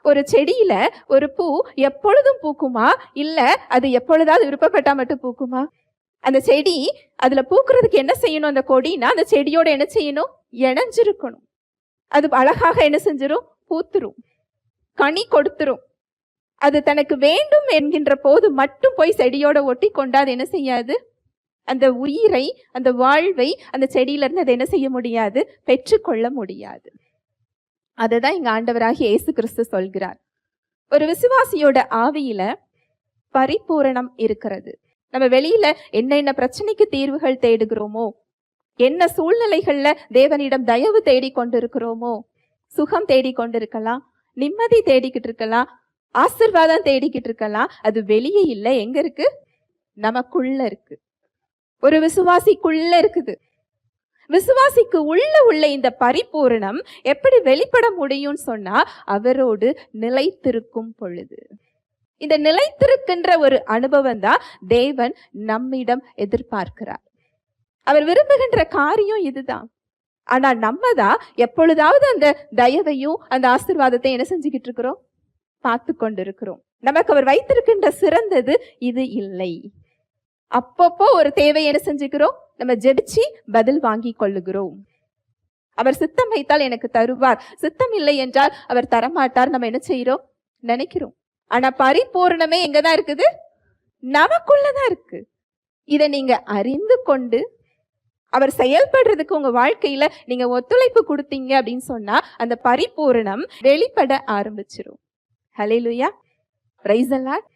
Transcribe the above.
ஒரு செடியில ஒரு பூ எப்பொழுதும் பூக்குமா, இல்ல அது எப்பொழுதாவது விருப்பப்பட்டா மட்டும் பூக்குமா? அந்த செடி அதுல பூக்குறதுக்கு என்ன செய்யணும்? அந்த கொடினா அந்த செடியோட என்ன செய்யணும்? இணைஞ்சிருக்கணும். அது அழகாக என்ன செஞ்சிரும்? பூத்துரும், கனி கொடுத்துரும். அது தனக்கு வேண்டும் என்கின்ற போது மட்டும் போய் செடியோட ஒட்டி கொண்டாது என்ன செய்யாது? அந்த உயிரை, அந்த வாழ்வை அந்த செடியில இருந்து அதை என்ன செய்ய முடியாது? பெற்றுக்கொள்ள முடியாது. அதுதான் இங்க ஆண்டவராகிய இயேசு கிறிஸ்து சொல்கிறார். ஒரு விசுவாசியோட ஆவியில பரிபூரணம் இருக்கிறது. நம்ம வெளியில என்ன பிரச்சனைக்கு தீர்வுகள் தேடுகிறோமோ, என்ன சூழ்நிலைகள்ல தேவனிடம் தயவு தேடி கொண்டிருக்கிறோமோ, சுகம் தேடி கொண்டிருக்கலாம், நிம்மதி தேடிக்கிட்டு இருக்கலாம், ஆசீர்வாதம் தேடிக்கிட்டு இருக்கலாம். அது வெளியே இல்லை, எங்க இருக்கு? நமக்குள்ள இருக்கு. ஒரு விசுவாசிக்குள்ள இருக்குது. விசுவாசிக்கு உள்ள இந்த பரிபூரணம் எப்படி வெளிப்பட முடியும்னு சொன்னா, அவரோடு நிலைத்திருக்கும் பொழுது. இந்த நிலைத்திருக்கின்ற ஒரு அனுபவம் தான் தேவன் நம்மிடம் எதிர்பார்க்கிறார். அவர் விரும்புகின்ற காரியம் இதுதான். ஆனா நம்ம தான் எப்பொழுதாவது அந்த தயவையும் அந்த ஆசீர்வாதத்தை என்ன செஞ்சுக்கிட்டு இருக்கிறோம்? பார்த்து கொண்டிருக்கிறோம். நமக்கு அவர் வைத்திருக்கின்ற சிறந்தது இது இல்லை. அப்பப்போ ஒரு தேவை என்ன செஞ்சுக்கிறோம்? நம்ம ஜெபிச்சு பதில் வாங்கி கொள்ளுகிறோம். அவர் சித்தம் வைத்தால் எனக்கு தருவார், சித்தம் இல்லை என்றால் அவர் தரமாட்டார் நம்ம என்ன செய்யறோம்? நினைக்கிறோம். ஆனா பரிபூர்ணமே எங்கதான் இருக்குது? நமக்குள்ளதான் இருக்கு. இதை நீங்க அறிந்து கொண்டு அவர் செயல்படுறதுக்கு உங்க வாழ்க்கையில நீங்க ஒத்துழைப்பு கொடுத்தீங்க அப்படின்னு சொன்னா அந்த பரிபூரணம் வெளிப்பட ஆரம்பிச்சிரும். ஹல்லேலூயா, பிரைஸ் தி லார்ட்.